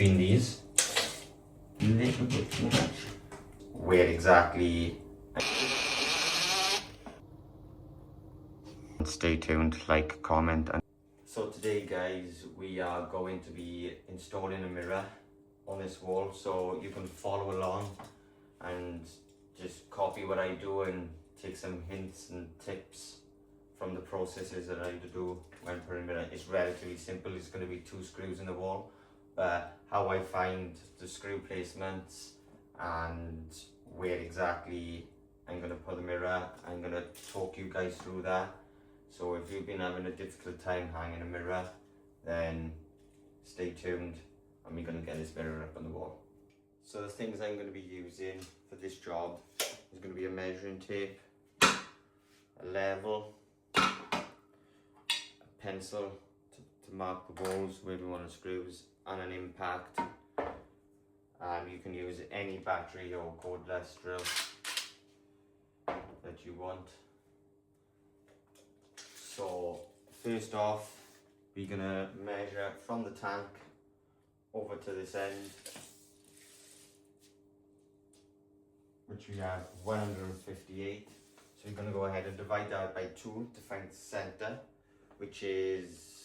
between these. A little bit too much. Where exactly? Stay tuned, like, comment. So today guys, we are going to be installing a mirror on this wall, so you can follow along and just copy what I do and take some hints and tips from the processes that I like to do when putting a mirror. It's relatively simple. It's going to be 2 screws in the wall, but how I find the screw placements and where exactly I'm going to put the mirror, I'm going to talk you guys through that. So if you've been having a difficult time hanging a mirror, then stay tuned and we're going to get this mirror up on the wall. So the things I'm going to be using for this job is going to be a measuring tape, a level, a pencil to mark the walls where we want the screws, and an impact. You can use any battery or cordless drill that you want. So first off, we're going to measure from the tank over to this end, which we have 158. So we're going to go ahead and divide that by 2 to find the center, which is,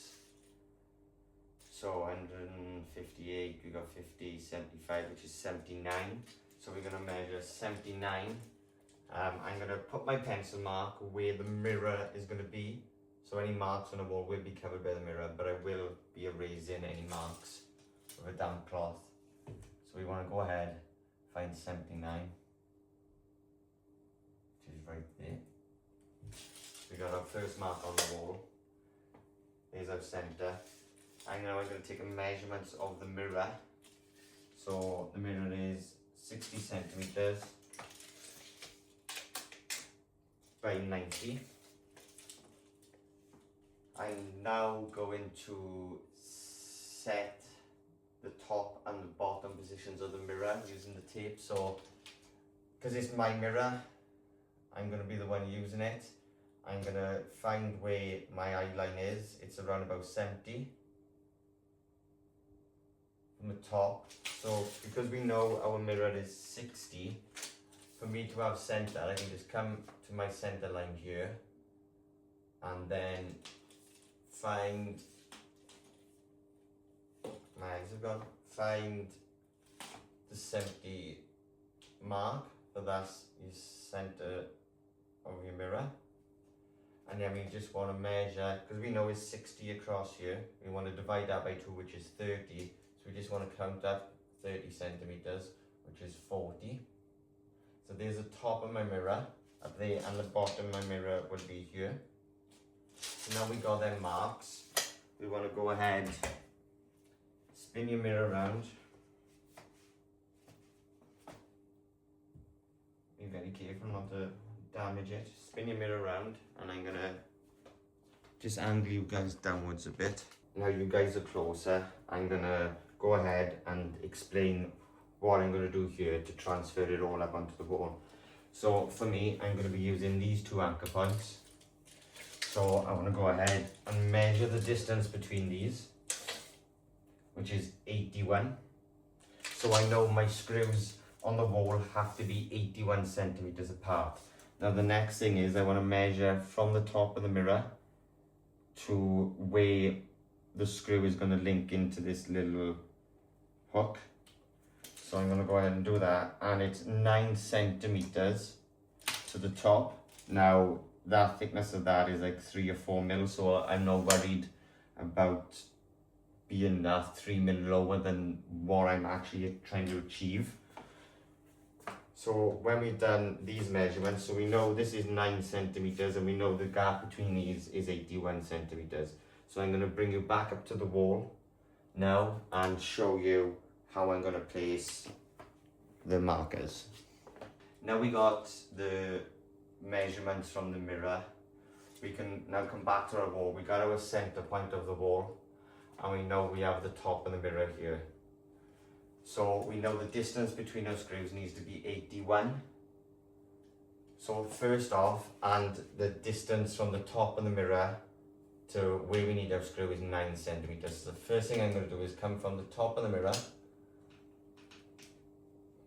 so 158, we got 50, 75, which is 79. So we're going to measure 79. I'm going to put my pencil mark where the mirror is going to be. So any marks on the wall will be covered by the mirror, but I will be erasing any marks with a damp cloth. So we want to go ahead, find 79, which is right there. We got our first mark on the wall. There's our center. And now I'm going to take a measurements of the mirror. So the mirror is 60 centimeters by 90. I'm now going to set the top and the bottom positions of the mirror using the tape. So, because it's my mirror, I'm going to be the one using it. I'm going to find where my eye line is. It's around about 70 from the top. So, because we know our mirror is 60, for me to have center, I can just come to my center line here and then find, my eyes have gone, find the 70 mark, so that's your center of your mirror. And then we just want to measure, because we know it's 60 across here, we want to divide that by 2, which is 30. So we just want to count that 30 centimeters, which is 40. So there's the top of my mirror up there, and the bottom of my mirror would be here. So now we got them marks. We want to go ahead, spin your mirror around. Be very careful not to damage it. Spin your mirror around, and I'm gonna just angle you guys downwards a bit. Now you guys are closer. I'm gonna go ahead and explain what I'm gonna do here to transfer it all up onto the wall. So for me, I'm gonna be using these 2 anchor points. So I want to go ahead and measure the distance between these, which is 81. So I know my screws on the wall have to be 81 centimeters apart. Now the next thing is I want to measure from the top of the mirror to where the screw is going to link into this little hook. So I'm going to go ahead and do that, and it's 9 centimeters to the top. Now that thickness of that is like 3 or 4 mil, so I'm not worried about being that 3 mil lower than what I'm actually trying to achieve. So when we've done these measurements, so we know this is 9 centimeters and we know the gap between these is 81 centimeters. So I'm going to bring you back up to the wall now and show you how I'm going to place the markers. Now we got the measurements from the mirror. We can now come back to our wall. We got our center point of the wall, and we know we have the top of the mirror here. So we know the distance between our screws needs to be 81. So first off, and the distance from the top of the mirror to where we need our screw is 9 centimeters. So the first thing I'm going to do is come from the top of the mirror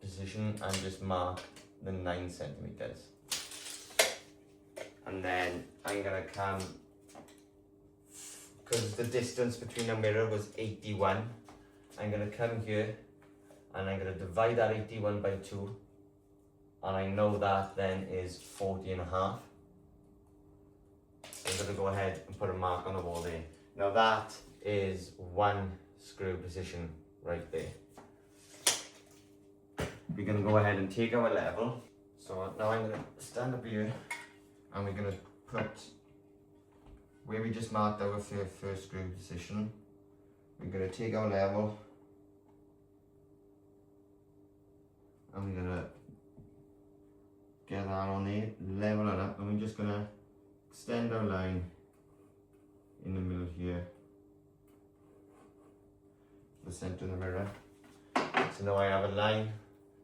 position and just mark the 9 centimeters. And then I'm gonna come, because the distance between the mirror was 81, I'm gonna come here and I'm gonna divide that 81 by 2, and I know that then is 40 and a half. So I'm gonna go ahead and put a mark on the wall there. Now that is 1 screw position right there. We're going to go ahead and take our level. So now I'm going to stand up here and we're going to put where we just marked our first screw position. We're going to take our level and we're going to get that on there, level it up, and we're just going to extend our line in the middle here, the center of the mirror. So now I have a line.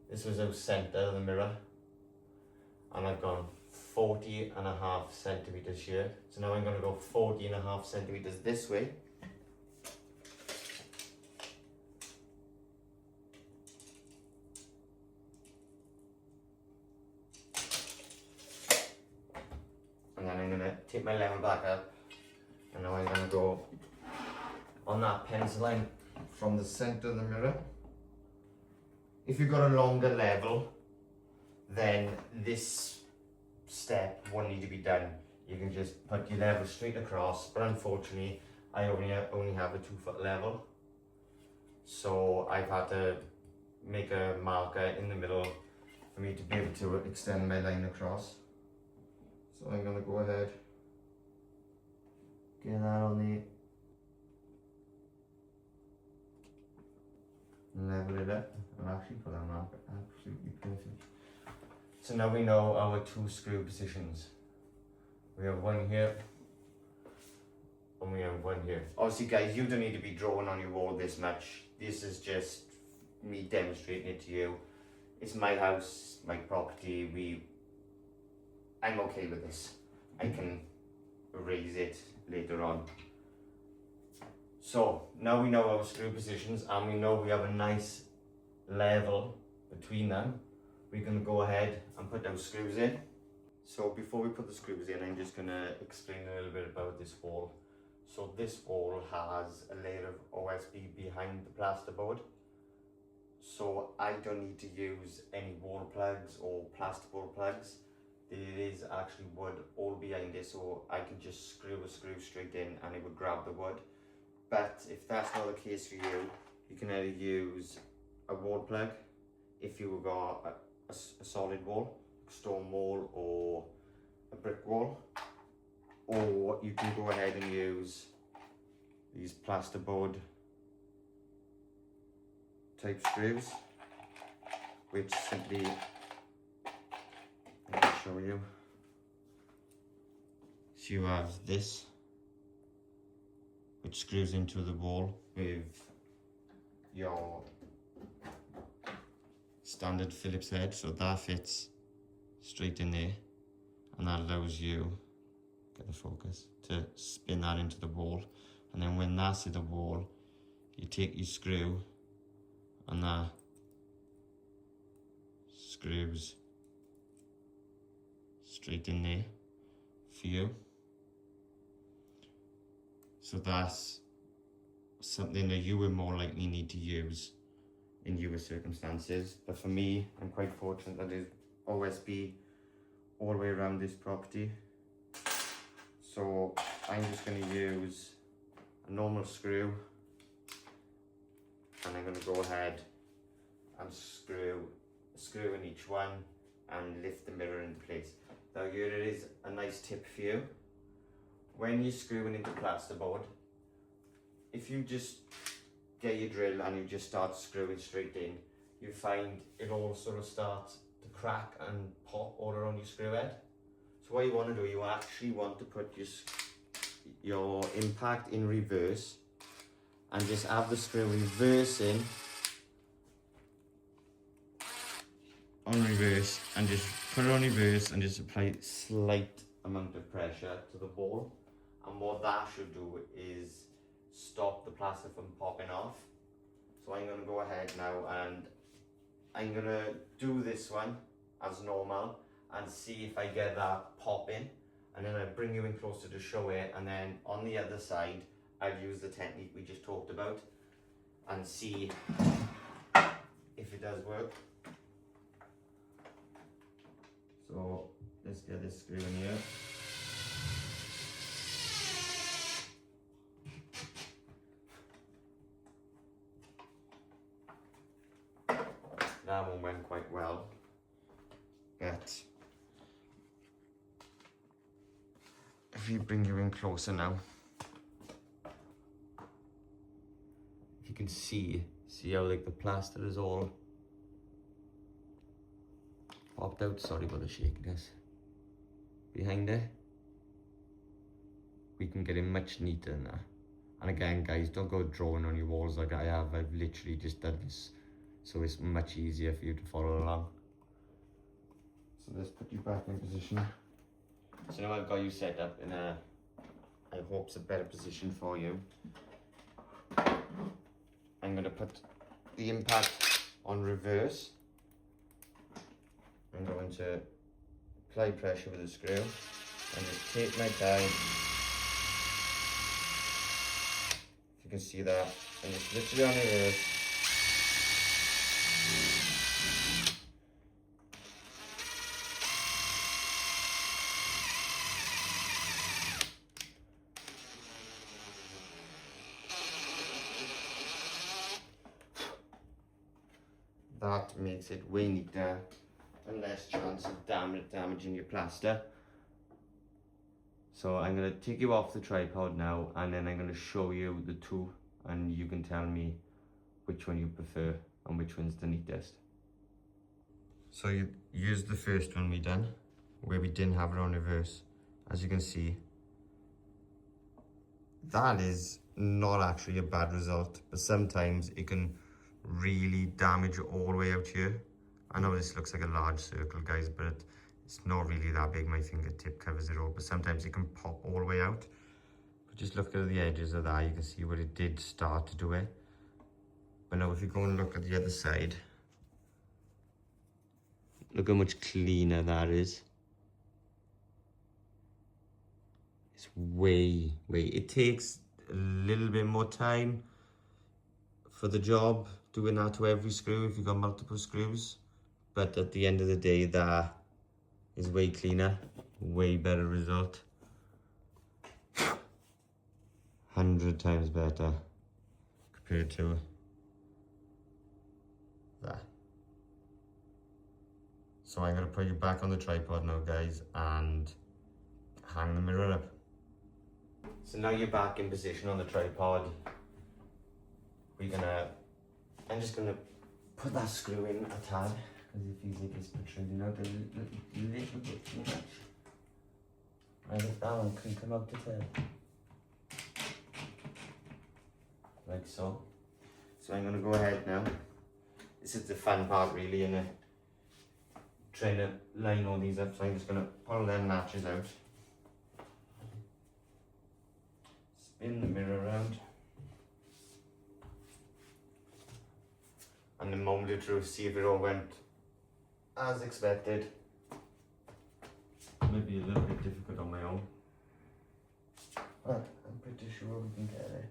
This was our center of the mirror, and I've gone 40 and a half centimeters here. So now I'm going to go 40 and a half centimeters this way. And then I'm going to take my level back up, and now I'm going to go on that pencil line from the center of the mirror. If you've got a longer level, then this step won't need to be done. You can just put your level straight across, but unfortunately I only have a 2-foot level, so I've had to make a marker in the middle for me to be able to extend my line across. So I'm going to go ahead, get that on there, level it up, and actually put that marker absolutely perfect. So now we know our 2 screw positions. We have one here and we have one here. Obviously guys, you don't need to be drawing on your wall this much. This is just me demonstrating it to you. It's my house, my property. I'm okay with this. I can erase it later on. So now we know our screw positions and we know we have a nice level between them. We're going to go ahead and put those screws in. So before we put the screws in, I'm just going to explain a little bit about this wall. So this wall has a layer of OSB behind the plasterboard. So I don't need to use any wall plugs or plasterboard plugs. There is actually wood all behind it, so I can just screw a screw straight in and it would grab the wood. But if that's not the case for you, you can either use a wall plug if you got a solid wall, stone wall or a brick wall, or you can go ahead and use these plasterboard type screws, which simply, let me show you. So you have this, which screws into the wall with your standard Phillips head, so that fits straight in there, and that allows you, get the focus, to spin that into the wall. And then when that's in the wall, you take your screw and that screws straight in there for you. So that's something that you would more likely need to use in your circumstances. But for me, I'm quite fortunate that there's OSB all the way around this property. So I'm just going to use a normal screw, and I'm going to go ahead and screw in each one and lift the mirror into place. Now here it is, a nice tip for you. When you're screwing into plasterboard, if you just get your drill and you just start screwing straight in, you find it all sort of starts to crack and pop all around your screw head. So what you want to do, you actually want to put your impact in reverse and just have the screw reversing on reverse, and just put it on reverse and just apply slight amount of pressure to the ball. And what that should do is stop the plaster from popping off. So I'm going to go ahead now and I'm gonna do this one as normal and see if I get that pop in, and then I'll bring you in closer to show it, and then on the other side I'll use the technique we just talked about and see if it does work. So let's get this screw in here. That one went quite well, but if you bring you in closer now, if you can see how like the plaster is all popped out. Sorry about the shakiness. Behind it, we can get it much neater than that. And again, guys, don't go drawing on your walls like I have. I've literally just done this, so it's much easier for you to follow along. So let's put you back in position. So now I've got you set up in a, I hope it's a better position for you. I'm going to put the impact on reverse. I'm going to apply pressure with the screw and just take my time. If you can see that, and just literally on reverse. That makes it way neater and less chance of damaging your plaster. So I'm going to take you off the tripod now, and then I'm going to show you the two, and you can tell me which one you prefer and which one's the neatest. So you use the first one we done, where we didn't have it on reverse. As you can see, that is not actually a bad result, but sometimes it can really damage all the way out here. I know this looks like a large circle, guys, but it's not really that big. My fingertip covers it all, but sometimes it can pop all the way out. But just look at the edges of that, you can see where it did start to do it. But now if you go and look at the other side, look how much cleaner that is. It's way, it takes a little bit more time for the job, doing that to every screw if you've got multiple screws. But at the end of the day, that is way cleaner, way better result. 100 times better compared to that. So I'm gonna put you back on the tripod now, guys, and hang the mirror up. So now you're back in position on the tripod. I'm just gonna put that screw in a tad, because it feels like it's protruding out a little bit too much. And if that one can come out the tail. Like so. So I'm gonna go ahead now. This is the fun part really, innit? Trying to line all these up, so I'm just gonna pull them latches out. Spin the mirror around. And the moment of truth, see if it all went as expected. Maybe a little bit difficult on my own, but I'm pretty sure we can get it.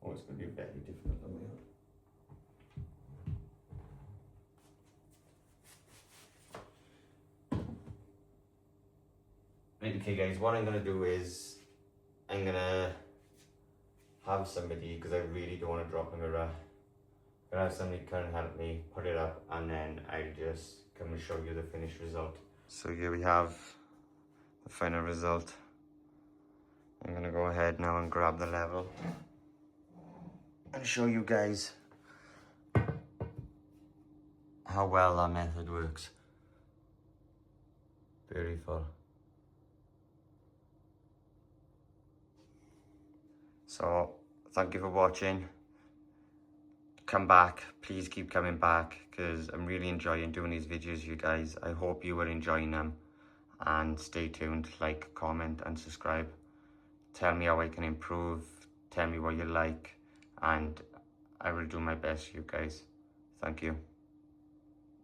Oh, it's going to be very difficult on my own. Right, okay guys, what I'm going to do is I'm going to have somebody, because I really don't want to drop a mirror, I'm going to have somebody come and help me put it up, and then I'll just come and show you the finished result. So here we have the final result. I'm going to go ahead now and grab the level and show you guys how well that method works. Beautiful. So thank you for watching. Come back, please keep coming back, because I'm really enjoying doing these videos, you guys. I hope you are enjoying them, and stay tuned, like, comment and subscribe. tell me how I can improve, tell me what you like, and I will do my best for you guys. Thank you.